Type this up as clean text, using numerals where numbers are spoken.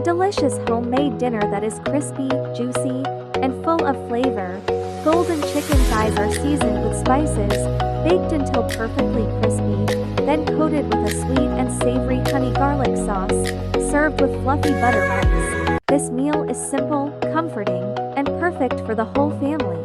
delicious homemade dinner that is crispy, juicy, and full of flavor. Golden chicken thighs are seasoned with spices, baked until perfectly crispy, then coated with a sweet and savory honey garlic sauce, served with fluffy butter buns. This meal is simple, comforting, and perfect for the whole family.